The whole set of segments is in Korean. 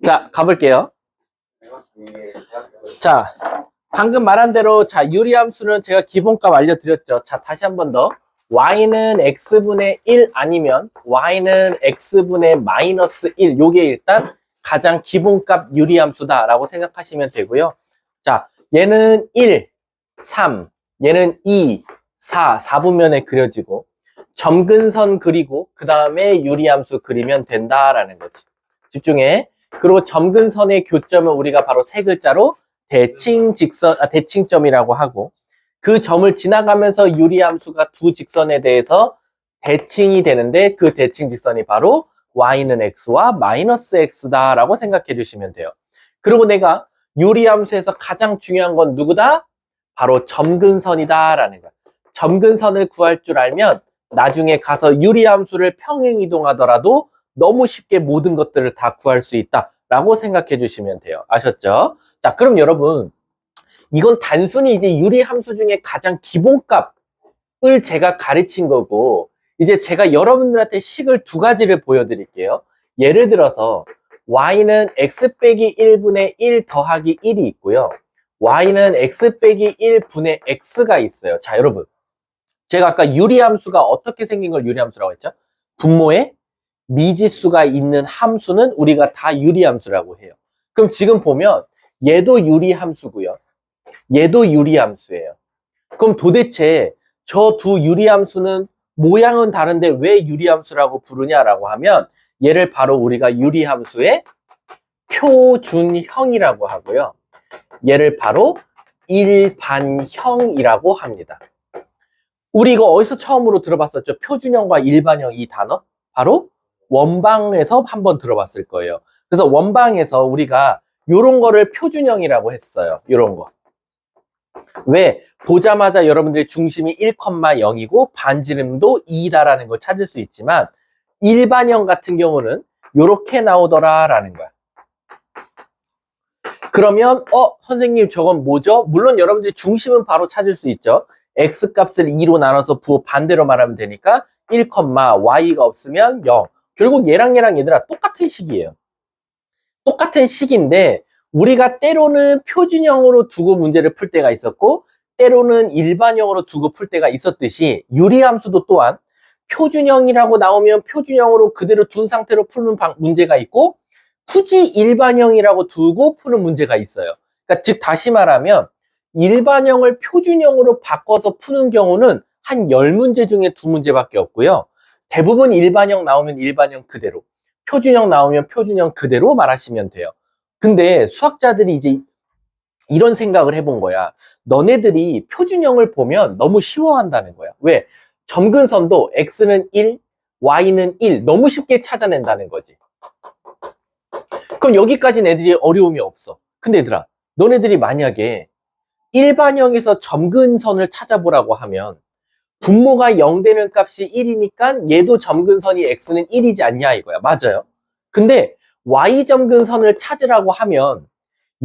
자, 가볼게요. 자, 방금 말한 대로, 자, 유리함수는 제가 기본값 알려드렸죠. 자, 다시 한 번 더. y는 x분의 1 아니면 y는 x분의 마이너스 1. 요게 일단 가장 기본값 유리함수다라고 생각하시면 되고요. 자, 얘는 1, 3, 얘는 2, 4, 4분면에 그려지고 점근선 그리고 그 다음에 유리함수 그리면 된다라는 거지. 집중해. 그리고 점근선의 교점은 우리가 바로 세 글자로 대칭점이라고 하고, 그 점을 지나가면서 유리함수가 두 직선에 대해서 대칭이 되는데 그 대칭 직선이 바로 y는 x와 마이너스 x다라고 생각해 주시면 돼요. 그리고 내가 유리함수에서 가장 중요한 건 누구다? 바로 점근선이다라는 거야. 점근선을 구할 줄 알면 나중에 가서 유리함수를 평행 이동하더라도 너무 쉽게 모든 것들을 다 구할 수 있다라고 생각해 주시면 돼요. 아셨죠? 자, 그럼 여러분, 이건 단순히 이제 유리함수 중에 가장 기본값을 제가 가르친 거고, 이제 제가 여러분들한테 식을 두 가지를 보여드릴게요. 예를 들어서 y는 x 빼기 1분의 1 더하기 1이 있고요. y는 x 빼기 1분의 x가 있어요. 자, 여러분, 제가 아까 유리함수가 어떻게 생긴 걸 유리함수라고 했죠? 분모에 미지수가 있는 함수는 우리가 다 유리함수라고 해요. 그럼 지금 보면 얘도 유리함수고요. 얘도 유리함수예요. 그럼 도대체 저 두 유리함수는 모양은 다른데 왜 유리함수라고 부르냐라고 하면 얘를 바로 우리가 유리함수의 표준형이라고 하고요. 얘를 바로 일반형이라고 합니다. 우리 이거 어디서 처음으로 들어봤었죠? 표준형과 일반형 이 단어? 바로 원방에서 한번 들어봤을 거예요. 그래서 원방에서 우리가 요런 거를 표준형이라고 했어요. 요런 거. 왜? 보자마자 여러분들이 중심이 1,0이고 반지름도 2다라는 걸 찾을 수 있지만 일반형 같은 경우는 요렇게 나오더라라는 거야. 그러면 선생님 저건 뭐죠? 물론 여러분들이 중심은 바로 찾을 수 있죠. x값을 2로 나눠서 반대로 말하면 되니까 1, y가 없으면 0. 결국 얘랑 얘들아 똑같은 식이에요. 똑같은 식인데 우리가 때로는 표준형으로 두고 문제를 풀 때가 있었고 때로는 일반형으로 두고 풀 때가 있었듯이 유리함수도 또한 표준형이라고 나오면 표준형으로 그대로 둔 상태로 푸는 문제가 있고 굳이 일반형이라고 두고 푸는 문제가 있어요. 그러니까 즉 다시 말하면 일반형을 표준형으로 바꿔서 푸는 경우는 한 10문제 중에 2문제밖에 없고요. 대부분 일반형 나오면 일반형 그대로, 표준형 나오면 표준형 그대로 말하시면 돼요. 근데 수학자들이 이제 이런 생각을 해본 거야. 너네들이 표준형을 보면 너무 쉬워한다는 거야. 왜? 점근선도 x는 1, y는 1 너무 쉽게 찾아낸다는 거지. 그럼 여기까지는 애들이 어려움이 없어. 근데 얘들아, 너네들이 만약에 일반형에서 점근선을 찾아보라고 하면 분모가 0 되는 값이 1이니까 얘도 점근선이 x는 1이지 않냐 이거야. 맞아요. 근데 y 점근선을 찾으라고 하면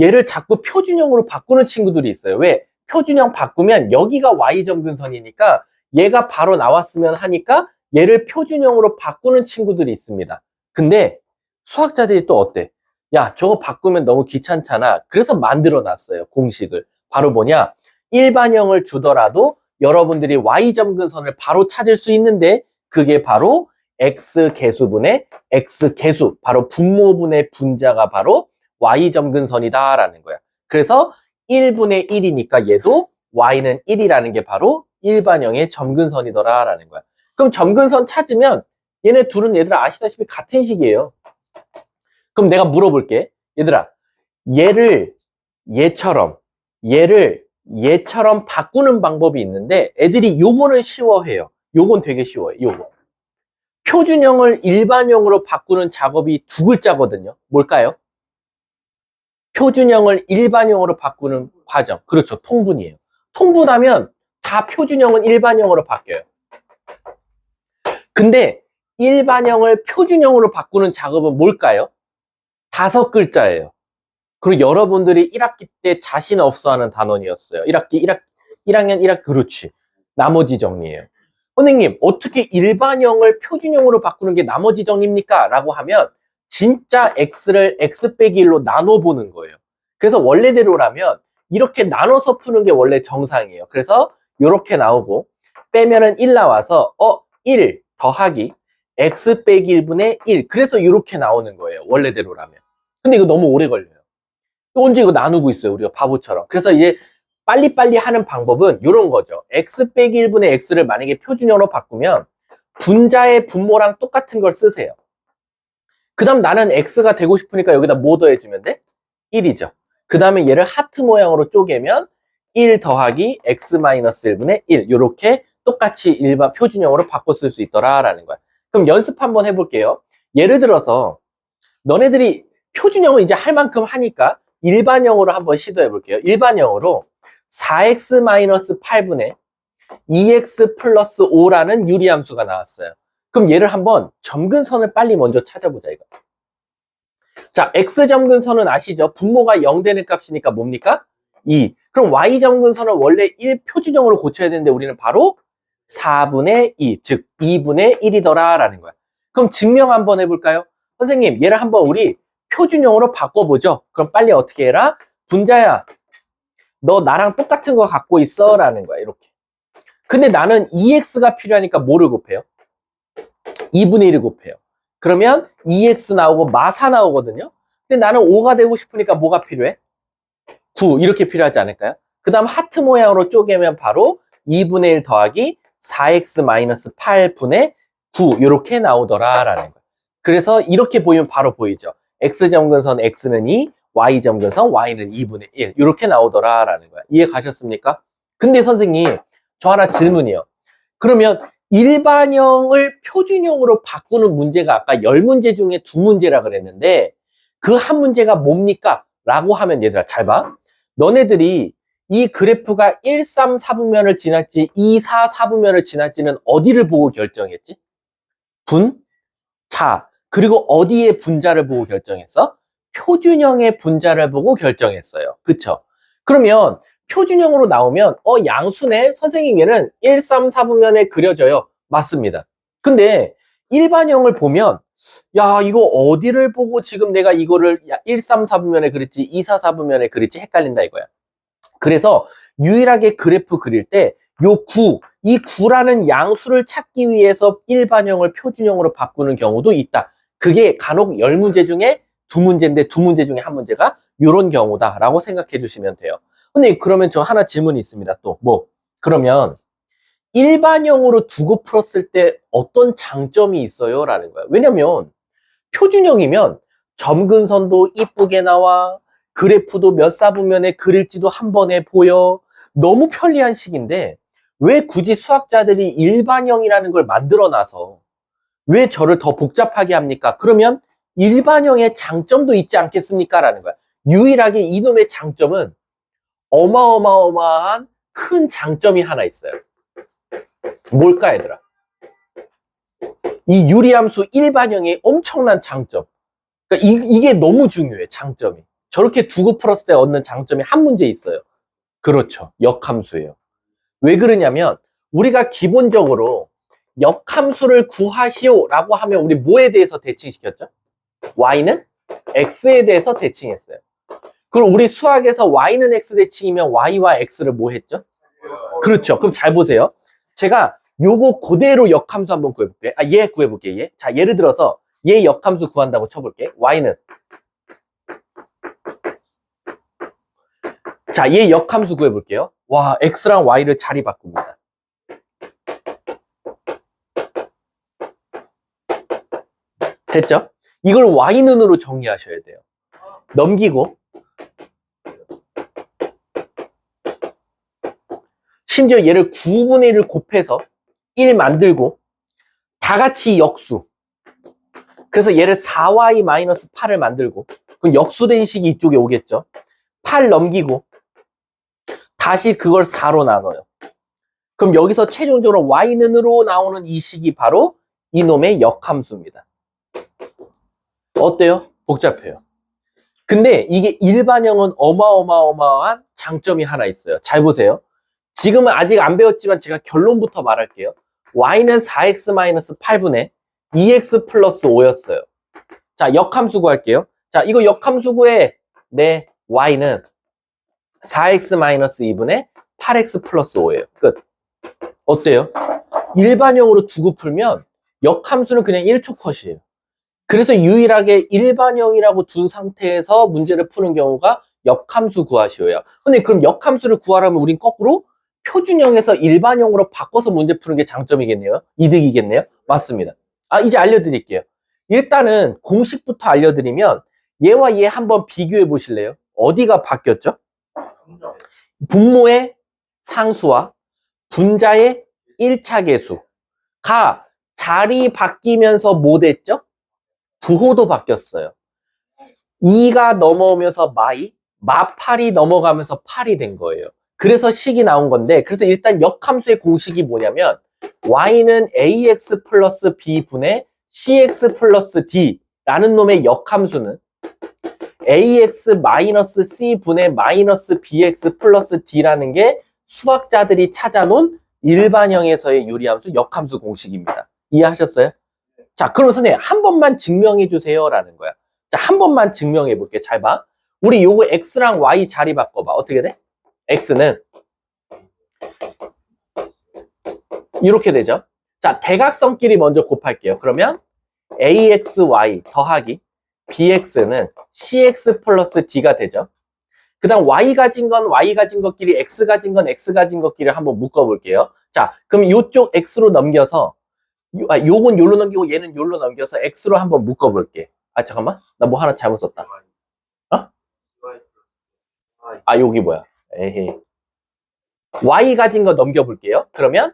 얘를 자꾸 표준형으로 바꾸는 친구들이 있어요. 왜? 표준형 바꾸면 여기가 y 점근선이니까 얘가 바로 나왔으면 하니까 얘를 표준형으로 바꾸는 친구들이 있습니다. 근데 수학자들이 또 어때? 야, 저거 바꾸면 너무 귀찮잖아. 그래서 만들어 놨어요. 공식을. 바로 뭐냐? 일반형을 주더라도 여러분들이 y 점근선을 바로 찾을 수 있는데 그게 바로 x 개수분의 x 개수, 바로 분모분의 분자가 바로 y 점근선이다라는 거야. 그래서 1분의 1이니까 얘도 y는 1이라는 게 바로 일반형의 점근선이더라라는 거야. 그럼 점근선 찾으면 얘네 둘은 얘들아 아시다시피 같은 식이에요. 그럼 내가 물어볼게. 얘들아, 얘를 얘처럼 바꾸는 방법이 있는데 애들이 요거는 쉬워해요. 요건 되게 쉬워요. 요거. 표준형을 일반형으로 바꾸는 작업이 두 글자거든요. 뭘까요? 표준형을 일반형으로 바꾸는 과정. 그렇죠. 통분이에요. 통분하면 다 표준형은 일반형으로 바뀌어요. 근데 일반형을 표준형으로 바꾸는 작업은 뭘까요? 5글자예요. 그리고 여러분들이 1학기 때 자신 없어 하는 단원이었어요. 1학년 1학기, 그렇지. 나머지 정리예요. 선생님, 어떻게 일반형을 표준형으로 바꾸는 게 나머지 정리입니까? 라고 하면 진짜 x를 x 빼기 1로 나눠보는 거예요. 그래서 원래대로라면 이렇게 나눠서 푸는 게 원래 정상이에요. 그래서 이렇게 나오고 빼면은 1 나와서 1 더하기 x 빼기 1분의 1. 그래서 이렇게 나오는 거예요. 원래대로라면. 근데 이거 너무 오래 걸려요. 언제 이거 나누고 있어요, 우리가 바보처럼. 그래서 이제 빨리빨리 하는 방법은 이런 거죠. x 빼기 1분의 x를 만약에 표준형으로 바꾸면 분자의 분모랑 똑같은 걸 쓰세요. 그 다음 나는 x가 되고 싶으니까 여기다 뭐 더해주면 돼? 1이죠. 그 다음에 얘를 하트 모양으로 쪼개면 1 더하기 x-1분의 1 이렇게 똑같이 일반 표준형으로 바꿔 쓸 수 있더라라는 거야. 그럼 연습 한번 해볼게요. 예를 들어서 너네들이 표준형을 이제 할 만큼 하니까 일반형으로 한번 시도해 볼게요. 일반형으로 4x-8분의 2x 플러스 5라는 유리함수가 나왔어요. 그럼 얘를 한번 점근선을 빨리 먼저 찾아보자 이거. 자, x 점근선은 아시죠? 분모가 0 되는 값이니까 뭡니까? 2. 그럼 y 점근선은 원래 1 표준형으로 고쳐야 되는데 우리는 바로 4분의 2, 즉 2분의 1이더라 라는 거야. 그럼 증명 한번 해볼까요? 선생님, 얘를 한번 우리 표준형으로 바꿔보죠. 그럼 빨리 어떻게 해라? 분자야, 너 나랑 똑같은 거 갖고 있어 라는 거야. 이렇게. 근데 나는 2x가 필요하니까 뭐를 곱해요? 2분의 1을 곱해요. 그러면 2x 나오고 마사 나오거든요. 근데 나는 5가 되고 싶으니까 뭐가 필요해? 9 이렇게 필요하지 않을까요? 그 다음 하트 모양으로 쪼개면 바로 2분의 1 더하기 4x-8분의 9 이렇게 나오더라 라는 거예요. 그래서 이렇게 보이면 바로 보이죠. x점근선 x는 2, y점근선 y는 2분의 1 이렇게 나오더라 라는 거야. 이해 가셨습니까? 근데 선생님, 저 하나 질문이요. 그러면 일반형을 표준형으로 바꾸는 문제가 아까 10문제 중에 2문제라 그랬는데 그 한 문제가 뭡니까? 라고 하면 얘들아 잘 봐. 너네들이 이 그래프가 1, 3, 4분면을 지날지 2, 4, 4분면을 지날지는 어디를 보고 결정했지? 분, 자, 그리고 어디에 분자를 보고 결정했어? 표준형의 분자를 보고 결정했어요. 그쵸? 그러면 표준형으로 나오면 양수네? 선생님 얘는 1, 3, 4분면에 그려져요. 맞습니다. 근데 일반형을 보면 야 이거 어디를 보고 지금 내가 이거를 1, 3, 4분면에 그렸지 2, 4, 4분면에 그렸지 헷갈린다 이거야. 그래서 유일하게 그래프 그릴 때 요 9, 이 9라는 양수를 찾기 위해서 일반형을 표준형으로 바꾸는 경우도 있다. 그게 간혹 10문제 중에 2문제인데 2문제 중에 1문제가 이런 경우다라고 생각해 주시면 돼요. 근데 그러면 저 하나 질문이 있습니다. 또 뭐? 그러면 일반형으로 두고 풀었을 때 어떤 장점이 있어요? 라는 거야. 왜냐면 표준형이면 점근선도 이쁘게 나와, 그래프도 몇 사분면에 그릴지도 한 번에 보여. 너무 편리한 식인데 왜 굳이 수학자들이 일반형이라는 걸 만들어놔서 왜 저를 더 복잡하게 합니까? 그러면 일반형의 장점도 있지 않겠습니까? 라는 거야. 유일하게 이놈의 장점은 어마어마한 큰 장점이 하나 있어요. 뭘까 얘들아? 이 유리함수 일반형의 엄청난 장점. 그러니까 이게 너무 중요해, 장점이. 저렇게 두고 풀었을 때 얻는 장점이 한 문제 있어요. 그렇죠. 역함수예요. 왜 그러냐면 우리가 기본적으로 역함수를 구하시오 라고 하면 우리 뭐에 대해서 대칭시켰죠? y는 x에 대해서 대칭했어요. 그럼 우리 수학에서 y는 x 대칭이면 y와 x를 뭐 했죠? 그렇죠. 그럼 잘 보세요. 제가 요거 그대로 역함수 한번 구해볼게. 얘 구해볼게, 얘. 자, 예를 들어서 얘 역함수 구한다고 쳐볼게. y는. 자, 얘 역함수 구해볼게요. 와, x랑 y를 자리 바꿉니다. 됐죠? 이걸 y는으로 정리하셔야 돼요. 넘기고 심지어 얘를 9분의 1을 곱해서 1 만들고 다 같이 역수. 그래서 얘를 4y-8을 만들고 그럼 역수된 식이 이쪽에 오겠죠. 8 넘기고 다시 그걸 4로 나눠요. 그럼 여기서 최종적으로 y는으로 나오는 이 식이 바로 이놈의 역함수입니다. 어때요? 복잡해요. 근데 이게 일반형은 어마어마한 장점이 하나 있어요. 잘 보세요. 지금은 아직 안 배웠지만 제가 결론부터 말할게요. y는 4x-8분의 2x 플러스 5였어요. 자, 역함수 구할게요. 자, 이거 역함수 구에 내 y는 4x-2분의 8x 플러스 5예요. 끝. 어때요? 일반형으로 두고 풀면 역함수는 그냥 1초 컷이에요. 그래서 유일하게 일반형이라고 둔 상태에서 문제를 푸는 경우가 역함수 구하시오예요. 근데 그럼 역함수를 구하려면 우린 거꾸로 표준형에서 일반형으로 바꿔서 문제 푸는 게 장점이겠네요. 이득이겠네요. 맞습니다. 아, 이제 알려드릴게요. 일단은 공식부터 알려드리면 얘와 얘 한번 비교해 보실래요? 어디가 바뀌었죠? 분모의 상수와 분자의 1차 계수가 자리 바뀌면서 뭐 됐죠? 부호도 바뀌었어요. 2가 넘어오면서 마8이 넘어가면서 8이 된 거예요. 그래서 식이 나온 건데, 그래서 일단 역함수의 공식이 뭐냐면 y는 ax 플러스 b분의 cx 플러스 d라는 놈의 역함수는 ax 마이너스 c분의 마이너스 bx 플러스 d라는 게 수학자들이 찾아놓은 일반형에서의 유리함수 역함수 공식입니다. 이해하셨어요? 자, 그럼 선생님 한 번만 증명해 주세요 라는 거야. 자, 한 번만 증명해 볼게. 잘 봐. 우리 요거 x랑 y 자리 바꿔봐. 어떻게 돼? x는 이렇게 되죠. 자, 대각선끼리 먼저 곱할게요. 그러면 axy 더하기 bx는 cx 플러스 d가 되죠. 그 다음 y 가진 건 y 가진 것끼리 x 가진 건 x 가진 것끼리 한번 묶어볼게요. 자, 그럼 요쪽 x로 넘겨서 요건 요로 넘기고 얘는 요로 넘겨서 x로 한번 묶어볼게. 아, 잠깐만. 나 뭐 하나 잘못 썼다. 어? 아, 여기 뭐야. 에헤이. y 가진 거 넘겨볼게요. 그러면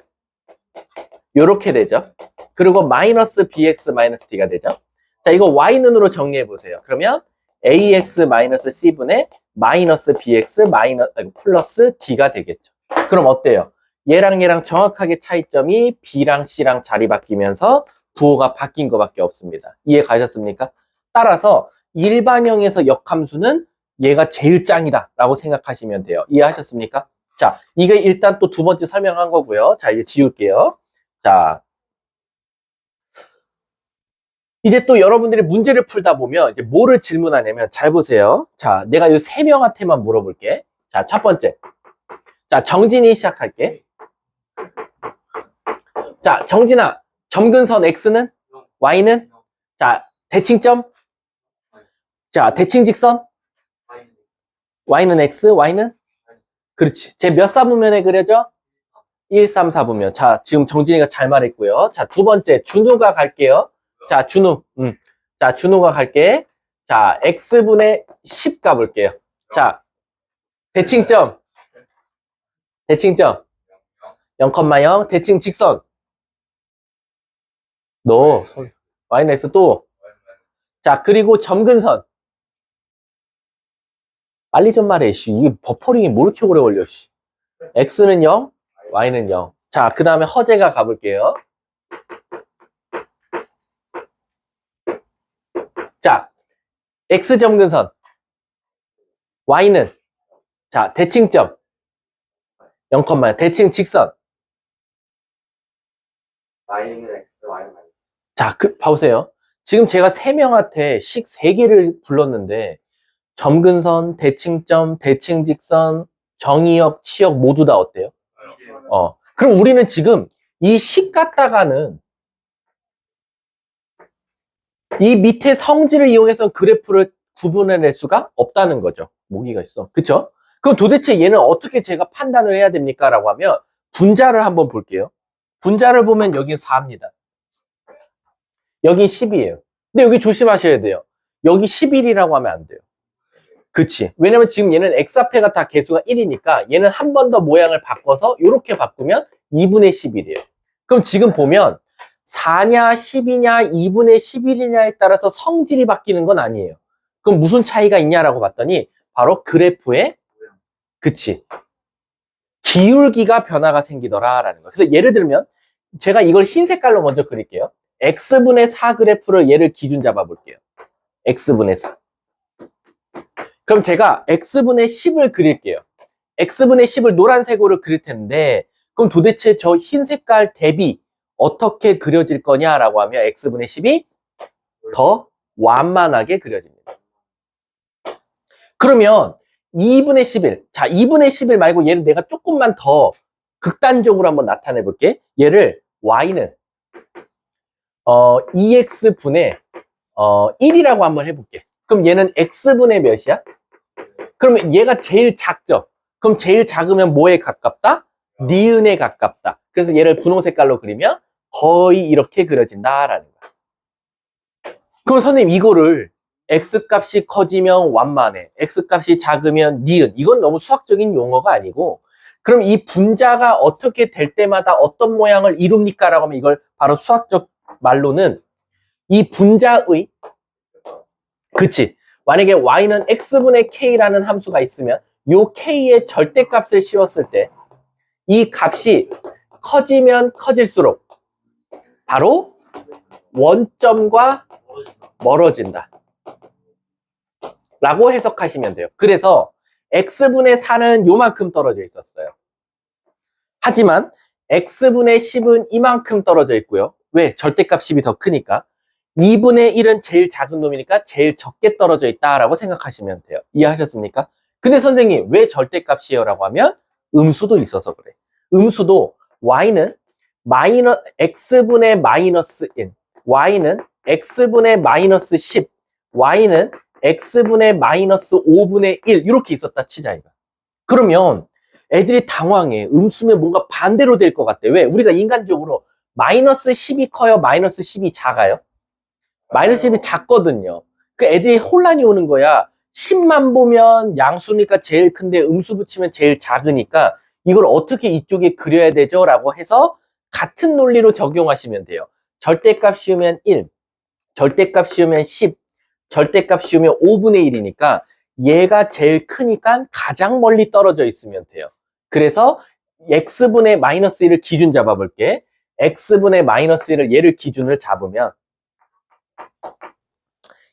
요렇게 되죠. 그리고 마이너스 bx 마이너스 d가 되죠. 자, 이거 y는으로 정리해보세요. 그러면 ax 마이너스 c분의 마이너스 bx 플러스 d가 되겠죠. 그럼 어때요? 얘랑 얘랑 정확하게 차이점이 b랑 c랑 자리 바뀌면서 부호가 바뀐 것밖에 없습니다. 이해 가셨습니까? 따라서 일반형에서 역함수는 얘가 제일 짱이다 라고 생각하시면 돼요. 이해하셨습니까? 자, 이게 일단 또 두 번째 설명한 거고요. 자, 이제 지울게요. 자, 이제 또 여러분들이 문제를 풀다 보면 이제 뭐를 질문하냐면 잘 보세요. 자, 내가 이 세 명한테만 물어볼게. 자, 첫 번째. 자, 정진이 시작할게. 자, 정진아, 점근선 x는? y는? 자, 대칭점? 자, 대칭직선? y는 x, y는? 그렇지. 제 몇 사분면에 그려져? 1, 3, 4분면. 자, 지금 정진이가 잘 말했고요. 자, 두 번째, 준우가 갈게요. 자, 준우. 자, 준우가 갈게. 자, x분의 10 가볼게요. 자, 대칭점. 대칭점. 0,0. 대칭 직선. 너, y는 x 또. 자, 그리고 점근선. 빨리 좀 말해, 씨. 이게 버퍼링이 뭐 이렇게 오래 걸려, 씨. x는 0, y는 0. 자, 그 다음에 허재가 가볼게요. 자, x 점근선. y는, 자, 대칭점. 0,0. 대칭 직선. y는 x, y는 y. 자, 봐보세요. 지금 제가 세 명한테 식 3개를 불렀는데, 점근선, 대칭점, 대칭직선, 정의역, 치역 모두 다 어때요? 그럼 우리는 지금 이 식 갖다가는 이 밑에 성질을 이용해서 그래프를 구분해낼 수가 없다는 거죠. 모기가 있어. 그쵸? 그럼 도대체 얘는 어떻게 제가 판단을 해야 됩니까? 라고 하면 분자를 한번 볼게요. 분자를 보면 여긴 4입니다. 여긴 10이에요. 근데 여기 조심하셔야 돼요. 여기 11이라고 하면 안 돼요. 그치? 왜냐면 지금 얘는 x앞에가 다 개수가 1이니까 얘는 한 번 더 모양을 바꿔서 이렇게 바꾸면 2분의 11이에요. 그럼 지금 보면 4냐 10이냐 2분의 11이냐에 따라서 성질이 바뀌는 건 아니에요. 그럼 무슨 차이가 있냐라고 봤더니 바로 그래프에 그치? 기울기가 변화가 생기더라라는 거예요. 그래서 예를 들면 제가 이걸 흰 색깔로 먼저 그릴게요. x분의 4 그래프를 얘를 기준 잡아 볼게요. x분의 4. 그럼 제가 x분의 10을 그릴게요. x분의 10을 노란색으로 그릴 텐데 그럼 도대체 저 흰 색깔 대비 어떻게 그려질 거냐라고 하면 x분의 10이 더 완만하게 그려집니다. 그러면 2분의 11. 자, 2분의 11 말고 얘를 내가 조금만 더 극단적으로 한번 나타내 볼게. 얘를 y는 2x분의 1이라고 한번 해볼게. 그럼 얘는 x분의 몇이야? 그러면 얘가 제일 작죠? 그럼 제일 작으면 뭐에 가깝다? 니은에 가깝다. 그래서 얘를 분홍 색깔로 그리면 거의 이렇게 그려진다라는 거야. 그럼 선생님 이거를 x값이 커지면 완만해, x값이 작으면 니은, 이건 너무 수학적인 용어가 아니고, 그럼 이 분자가 어떻게 될 때마다 어떤 모양을 이룹니까? 라고 하면 이걸 바로 수학적 말로는 이 분자의, 그치, 만약에 y는 x분의 k라는 함수가 있으면 요 k의 절대값을 씌웠을 때 이 값이 커지면 커질수록 바로 원점과 멀어진다 라고 해석하시면 돼요. 그래서 x분의 4는 요만큼 떨어져 있었어요. 하지만 x분의 10은 이만큼 떨어져 있고요. 왜? 절대값 10이 더 크니까. 2분의 1은 제일 작은 놈이니까 제일 적게 떨어져 있다라고 생각하시면 돼요. 이해하셨습니까? 근데 선생님 왜 절대값이에요? 라고 하면 음수도 있어서 그래. 음수도 y는 x분의 마이너스 1, y는 x분의 마이너스 10, y는 x분의 마이너스 5분의 1 이렇게 있었다 치자 이거. 그러면 애들이 당황해. 음수면 뭔가 반대로 될 것 같아. 왜? 우리가 인간적으로 마이너스 10이 커요? 마이너스 10이 작아요? 마이너스 10이 작거든요. 그 애들이 혼란이 오는 거야. 10만 보면 양수니까 제일 큰데 음수 붙이면 제일 작으니까 이걸 어떻게 이쪽에 그려야 되죠? 라고 해서 같은 논리로 적용하시면 돼요. 절대값 씌우면 1, 절대값 씌우면 10, 절대값 씌우면 5분의 1이니까 얘가 제일 크니까 가장 멀리 떨어져 있으면 돼요. 그래서 x분의 마이너스 1을 기준 잡아볼게. x분의 마이너스 1을 얘를 기준을 잡으면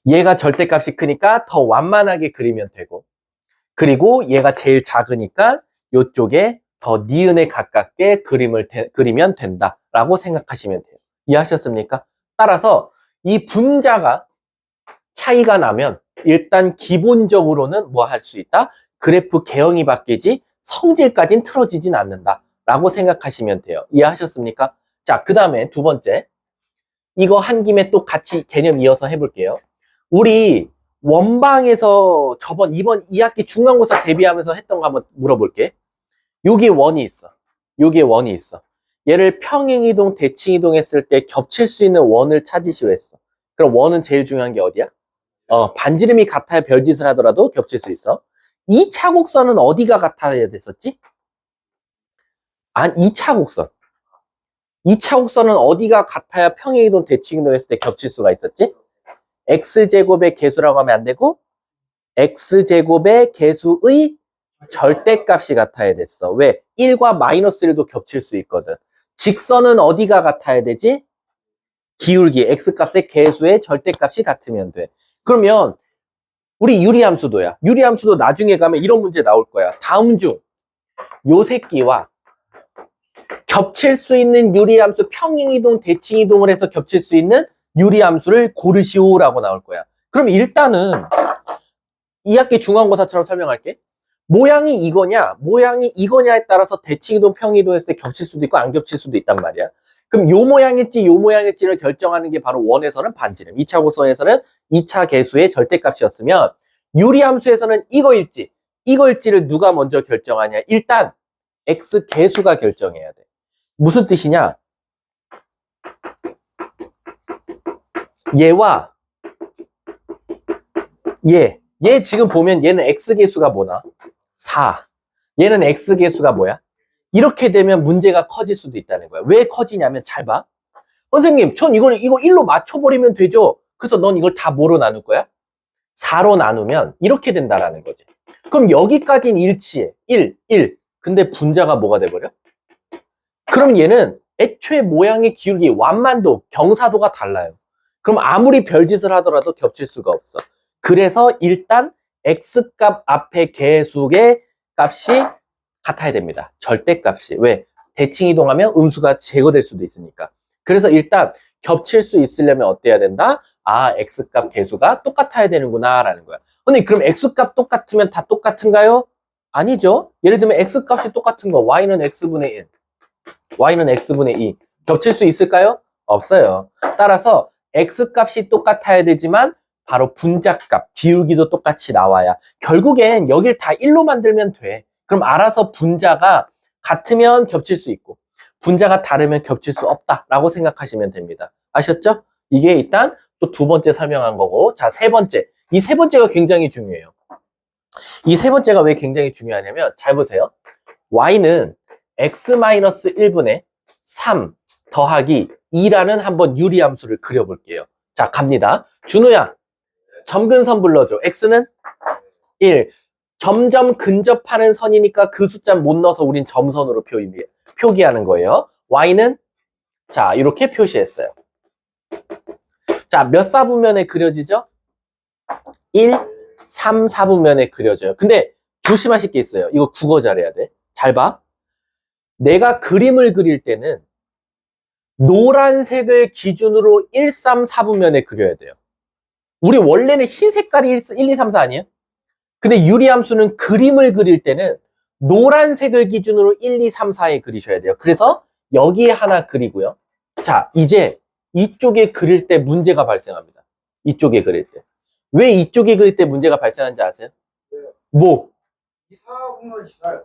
얘가 절대값이 크니까 더 완만하게 그리면 되고, 그리고 얘가 제일 작으니까 이쪽에 더 니은에 가깝게 그리면 된다라고 생각하시면 돼요. 이해하셨습니까? 따라서 이 분자가 차이가 나면 일단 기본적으로는 뭐 할 수 있다? 그래프 개형이 바뀌지 성질까지는 틀어지진 않는다 라고 생각하시면 돼요. 이해하셨습니까? 자, 그 다음에 두 번째, 이거 한 김에 또 같이 개념 이어서 해볼게요. 우리 원방에서 이번 2학기 중간고사 대비하면서 했던 거 한번 물어볼게. 여기에 원이 있어. 여기에 원이 있어. 얘를 평행이동, 대칭이동 했을 때 겹칠 수 있는 원을 찾으시오 했어. 그럼 원은 제일 중요한 게 어디야? 반지름이 같아야 별짓을 하더라도 겹칠 수 있어. 이 차곡선은 어디가 같아야 됐었지? 이 차곡선. 이 차곡선은 어디가 같아야 평행이동, 대칭이동 했을 때 겹칠 수가 있었지? x제곱의 개수라고 하면 안 되고 x제곱의 개수의 절대값이 같아야 됐어. 왜? 1과 마이너스 1도 겹칠 수 있거든. 직선은 어디가 같아야 되지? 기울기, x값의 개수의 절대값이 같으면 돼. 그러면 우리 유리함수도야. 유리함수도 나중에 가면 이런 문제 나올 거야. 다음 중 요 새끼와 겹칠 수 있는 유리함수, 평행이동, 대칭이동을 해서 겹칠 수 있는 유리함수를 고르시오라고 나올 거야. 그럼 일단은 2학기 중간고사처럼 설명할게. 모양이 이거냐에 따라서 대칭이동, 평행이동 했을 때 겹칠 수도 있고 안 겹칠 수도 있단 말이야. 그럼 요 모양일지 요 모양일지를 결정하는 게 바로 원에서는 반지름, 2차 곡선에서는 2차 개수의 절대값이었으면 유리함수에서는 이거일지를 누가 먼저 결정하냐? 일단 x 개수가 결정해야 돼. 무슨 뜻이냐? 얘와 얘 지금 보면 얘는 x계수가 뭐나? 4. 얘는 x계수가 뭐야? 이렇게 되면 문제가 커질 수도 있다는 거야. 왜 커지냐면 잘 봐. 선생님, 전 이거 1로 맞춰버리면 되죠. 그래서 넌 이걸 다 뭐로 나눌 거야? 4로 나누면 이렇게 된다라는 거지. 그럼 여기까지는 일치해. 1. 근데 분자가 뭐가 돼버려? 그럼 얘는 애초에 모양의 기울기, 완만도, 경사도가 달라요. 그럼 아무리 별짓을 하더라도 겹칠 수가 없어. 그래서 일단 x값 앞에 개수의 값이 같아야 됩니다. 절대값이. 왜? 대칭 이동하면 음수가 제거될 수도 있으니까. 그래서 일단 겹칠 수 있으려면 어때야 된다? 아, x값 개수가 똑같아야 되는구나 라는 거야. 근데 그럼 x값 똑같으면 다 똑같은가요? 아니죠. 예를 들면 x값이 똑같은 거 y는 x분의 1, y는 x분의 2 겹칠 수 있을까요? 없어요. 따라서 x값이 똑같아야 되지만 바로 분자값, 기울기도 똑같이 나와야 결국엔 여길 다 1로 만들면 돼. 그럼 알아서 분자가 같으면 겹칠 수 있고 분자가 다르면 겹칠 수 없다라고 생각하시면 됩니다. 아셨죠? 이게 일단 또 두 번째 설명한 거고, 자, 세 번째. 이 세 번째가 굉장히 중요해요. 이 세 번째가 왜 굉장히 중요하냐면 잘 보세요. y는 x-1분의 3 더하기 2라는 한번 유리함수를 그려볼게요. 자, 갑니다. 준호야, 점근선 불러줘. x는 1. 점점 근접하는 선이니까 그 숫자는 못 넣어서 우린 점선으로 표기하는 거예요. y는 자, 이렇게 표시했어요. 자, 몇 사분면에 그려지죠? 1, 3, 4분면에 그려져요. 근데 조심하실 게 있어요. 이거 국어 잘해야 돼. 잘 봐. 내가 그림을 그릴 때는 노란색을 기준으로 1, 3, 4분면에 그려야 돼요. 우리 원래는 흰 색깔이 1, 2, 3, 4 아니에요? 근데 유리함수는 그림을 그릴 때는 노란색을 기준으로 1, 2, 3, 4에 그리셔야 돼요. 그래서 여기에 하나 그리고요. 자, 이제 이쪽에 그릴 때 문제가 발생합니다. 이쪽에 그릴 때. 왜 이쪽에 그릴 때 문제가 발생하는지 아세요? 뭐? 이 사분을 지나요.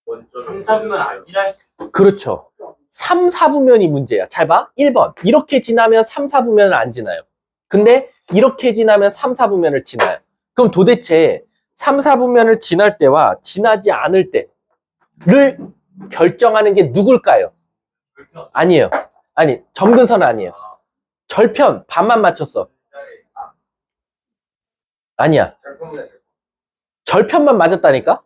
3, 4분면 안 지날 수 그렇죠. 3, 4분면이 문제야. 잘 봐. 1번. 이렇게 지나면 3, 4분면을 안 지나요. 근데 이렇게 지나면 3, 4분면을 지나요. 그럼 도대체 3, 4분면을 지날 때와 지나지 않을 때를 결정하는 게 누굴까요? 아니에요. 아니, 점근선 아니에요. 절편, 반만 맞췄어. 아니야. 절편만 맞았다니까?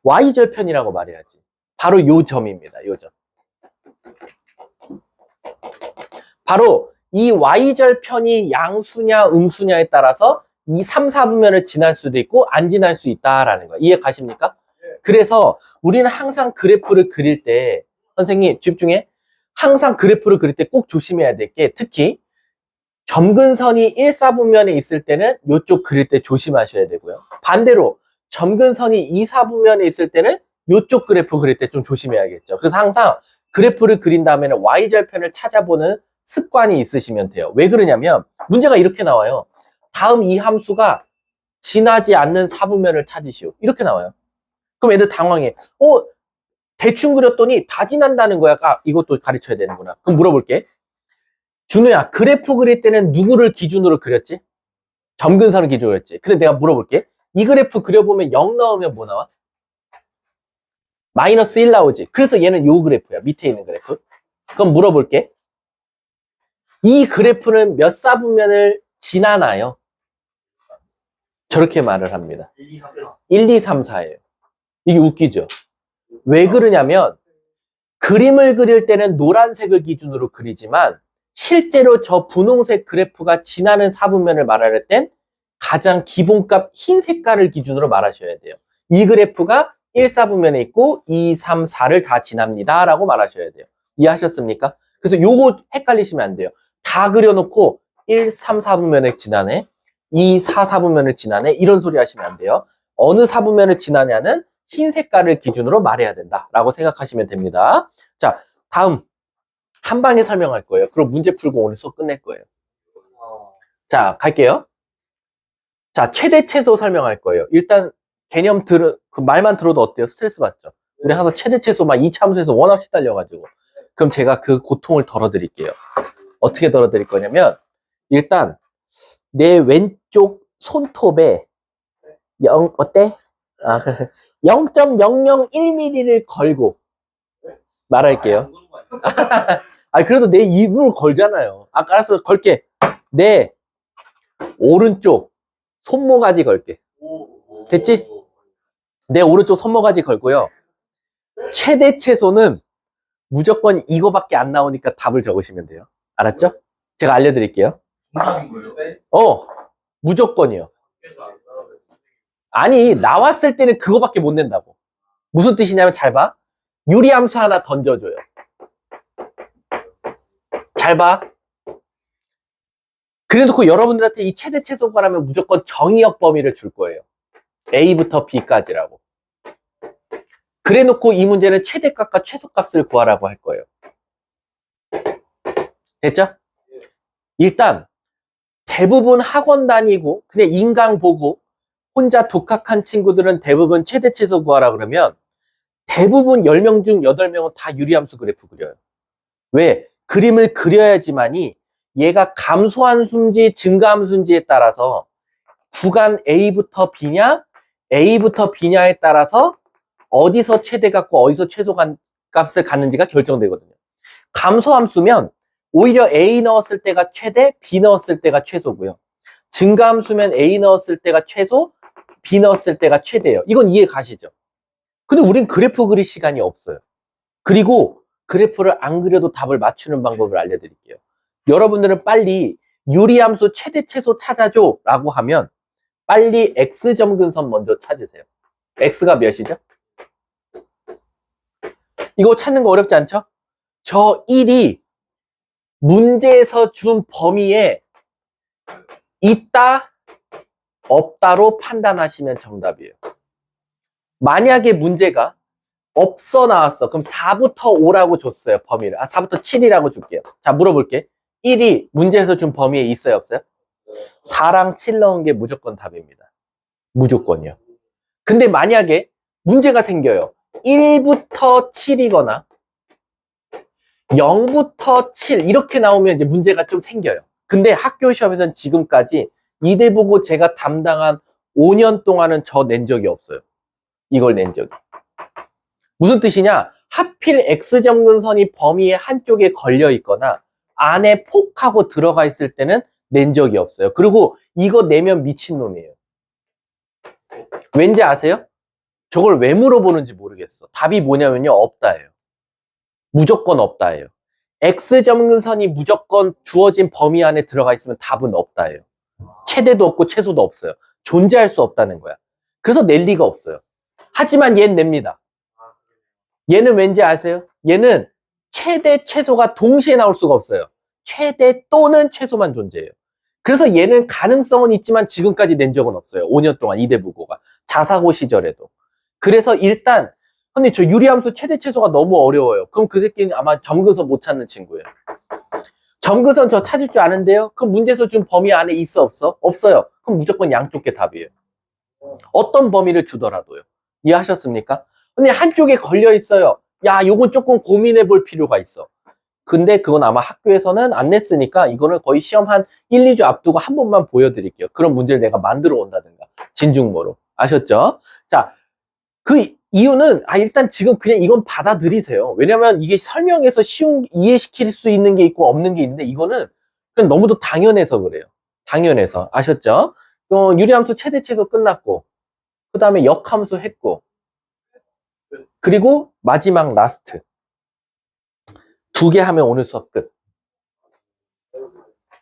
Y절편이라고 말해야지. 바로 요 점입니다. 요 점. 바로 이 Y절편이 양수냐 음수냐에 따라서 이 3, 4분면을 지날 수도 있고 안 지날 수 있다라는 거예요. 이해 가십니까? 그래서 우리는 항상 그래프를 그릴 때 선생님 집중해. 항상 그래프를 그릴 때 꼭 조심해야 될 게 특히 점근선이 1, 4분면에 있을 때는 이쪽 그릴 때 조심하셔야 되고요. 반대로 점근선이 2, 4분면에 있을 때는 이쪽 그래프 그릴 때 좀 조심해야겠죠. 그래서 항상 그래프를 그린 다음에는 Y절편을 찾아보는 습관이 있으시면 돼요. 왜 그러냐면 문제가 이렇게 나와요. 다음 이 함수가 지나지 않는 4분면을 찾으시오. 이렇게 나와요. 그럼 애들 당황해. 대충 그렸더니 다 지난다는 거야. 아, 이것도 가르쳐야 되는구나. 그럼 물어볼게. 준우야, 그래프 그릴 때는 누구를 기준으로 그렸지? 점근선을 기준으로 그렸지. 근데 내가 물어볼게. 이 그래프 그려보면 0 넣으면 뭐 나와? 마이너스 1 나오지. 그래서 얘는 요 그래프야. 밑에 있는 그래프. 그럼 물어볼게. 이 그래프는 몇 사분면을 지나나요? 저렇게 말을 합니다. 1, 2, 3, 4. 1, 2, 3, 4예요. 이게 웃기죠? 왜 그러냐면 그림을 그릴 때는 노란색을 기준으로 그리지만 실제로 저 분홍색 그래프가 지나는 사분면을 말할 땐 가장 기본값 흰 색깔을 기준으로 말하셔야 돼요. 이 그래프가 1, 4분면에 있고 2, 3, 4를 다 지납니다 라고 말하셔야 돼요. 이해하셨습니까? 그래서 요거 헷갈리시면 안 돼요. 다 그려놓고 1, 3, 4분면을 지나네 2, 4, 4분면을 지나네 이런 소리 하시면 안 돼요. 어느 4분면을 지나냐는 흰 색깔을 기준으로 말해야 된다라고 생각하시면 됩니다. 자, 다음 한 방에 설명할 거예요. 그럼 문제 풀고 오늘 수업 끝낼 거예요. 자, 갈게요. 자, 최대 최소 설명할 거예요. 일단 개념 그 말만 들어도 어때요? 스트레스 받죠? 우리 항상 최대 최소 막 이차함수에서 워낙 시달려가지고. 그럼 제가 그 고통을 덜어드릴게요. 어떻게 덜어드릴 거냐면 일단 내 왼쪽 손톱에 어때? 0.001mm를 걸고 말할게요. 그래도 내 입으로 걸잖아요. 알았어, 걸게. 내 오른쪽 손모가지 걸게. 됐지? 내 오른쪽 손모가지 걸고요. 최대 최소는 무조건 이거밖에 안 나오니까 답을 적으시면 돼요. 알았죠? 제가 알려드릴게요. 무조건이요. 아니, 나왔을 때는 그거밖에 못 낸다고. 무슨 뜻이냐면 잘 봐. 유리함수 하나 던져줘요. 잘 봐. 그래놓고 여러분들한테 이 최대 최소 구하라면 무조건 정의역 범위를 줄 거예요. A부터 B까지라고. 그래놓고 이 문제는 최대값과 최소값을 구하라고 할 거예요. 됐죠? 일단 대부분 학원 다니고 그냥 인강 보고 혼자 독학한 친구들은 대부분 최대 최소 구하라 그러면 대부분 10명 중 8명은 다 유리함수 그래프 그려요. 왜? 그림을 그려야지만이 얘가 감소함수인지 증가함수인지에 따라서 구간 A부터 B냐 A부터 B냐에 따라서 어디서 최대값과 어디서 최소값을 갖는지가 결정되거든요. 감소함수면 오히려 A 넣었을 때가 최대, B 넣었을 때가 최소고요. 증가함수면 A 넣었을 때가 최소, B 넣었을 때가 최대예요. 이건 이해 가시죠? 근데 우린 그래프 그릴 시간이 없어요. 그리고 그래프를 안 그려도 답을 맞추는 방법을 알려드릴게요. 여러분들은 빨리 유리함수 최대 최소 찾아줘 라고 하면 빨리 X점근선 먼저 찾으세요. X가 몇이죠? 이거 찾는 거 어렵지 않죠? 저 1이 문제에서 준 범위에 있다, 없다로 판단하시면 정답이에요. 만약에 문제가 없어 나왔어. 그럼 4부터 5라고 줬어요, 범위를. 4부터 7이라고 줄게요. 자, 물어볼게. 1이 문제에서 준 범위에 있어요, 없어요? 4랑 7 넣은 게 무조건 답입니다. 무조건이요. 근데 만약에 문제가 생겨요. 1부터 7이거나 0부터 7 이렇게 나오면 이제 문제가 좀 생겨요. 근데 학교 시험에서는 지금까지 이대보고 제가 담당한 5년 동안은 저 낸 적이 없어요. 이걸 낸 적이. 무슨 뜻이냐? 하필 X점근선이 범위의 한쪽에 걸려 있거나 안에 폭하고 들어가 있을 때는 낸 적이 없어요. 그리고 이거 내면 미친놈이에요. 왠지 아세요? 저걸 왜 물어보는지 모르겠어. 답이 뭐냐면요. 없다예요. 무조건 없다예요. X점근선이 무조건 주어진 범위 안에 들어가 있으면 답은 없다예요. 최대도 없고 최소도 없어요. 존재할 수 없다는 거야. 그래서 낼 리가 없어요. 하지만 얘는 냅니다. 얘는 왠지 아세요? 얘는 최대, 최소가 동시에 나올 수가 없어요. 최대 또는 최소만 존재해요. 그래서 얘는 가능성은 있지만 지금까지 낸 적은 없어요. 5년 동안 이대부고가. 자사고 시절에도. 그래서 일단 선생님 저 유리함수 최대 최소가 너무 어려워요. 그럼 그 새끼는 아마 점근선 못 찾는 친구예요. 점근선 저 찾을 줄 아는데요? 그럼 문제에서 준 범위 안에 있어 없어? 없어요. 그럼 무조건 양쪽 게 답이에요. 어떤 범위를 주더라도요. 이해하셨습니까? 근데 한쪽에 걸려 있어요. 야, 요건 조금 고민해 볼 필요가 있어. 근데 그건 아마 학교에서는 안 냈으니까 이거는 거의 시험 한 1, 2주 앞두고 한 번만 보여드릴게요. 그런 문제를 내가 만들어 온다든가. 진중모로. 아셨죠? 자, 그 이유는 일단 지금 그냥 이건 받아들이세요. 왜냐면 이게 설명해서 이해시킬 수 있는 게 있고 없는 게 있는데 이거는 그냥 너무도 당연해서 그래요. 당연해서. 아셨죠? 유리함수 최대 최소 끝났고 그 다음에 역함수 했고 그리고 마지막 라스트 2개 하면 오늘 수업 끝.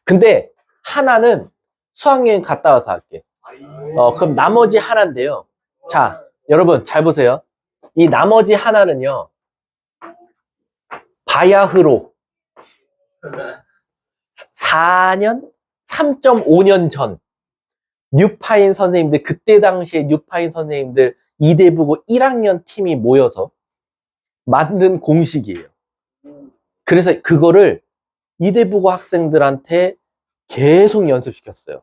근데 하나는 수학여행 갔다 와서 할게. 그럼 나머지 하나인데요. 자, 여러분 잘 보세요. 이 나머지 하나는요. 바야흐로 4년, 3.5년 전 뉴파인 선생님들, 그때 당시에 뉴파인 선생님들 이대부고 1학년 팀이 모여서 만든 공식이에요. 그래서 그거를 이대부고 학생들한테 계속 연습시켰어요.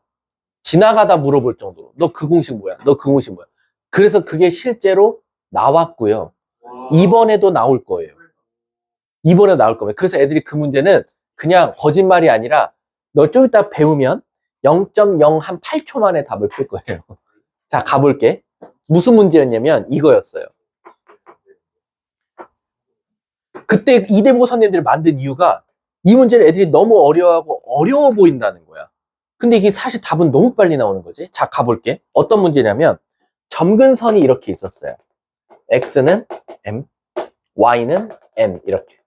지나가다 물어볼 정도로. 너 그 공식 뭐야? 너 그 공식 뭐야? 그래서 그게 실제로 나왔고요. 이번에도 나올 거예요. 이번에 나올 거예요. 그래서 애들이 그 문제는 그냥 거짓말이 아니라 너 좀 이따 배우면 0.0 한 8초 만에 답을 풀 거예요. 자, 가볼게. 무슨 문제였냐면 이거였어요. 그때 이대보 선생님들을 만든 이유가 이 문제를 애들이 너무 어려워하고 어려워 보인다는 거야. 근데 이게 사실 답은 너무 빨리 나오는 거지. 자, 가볼게. 어떤 문제냐면 점근선이 이렇게 있었어요. X는 M, Y는 N 이렇게.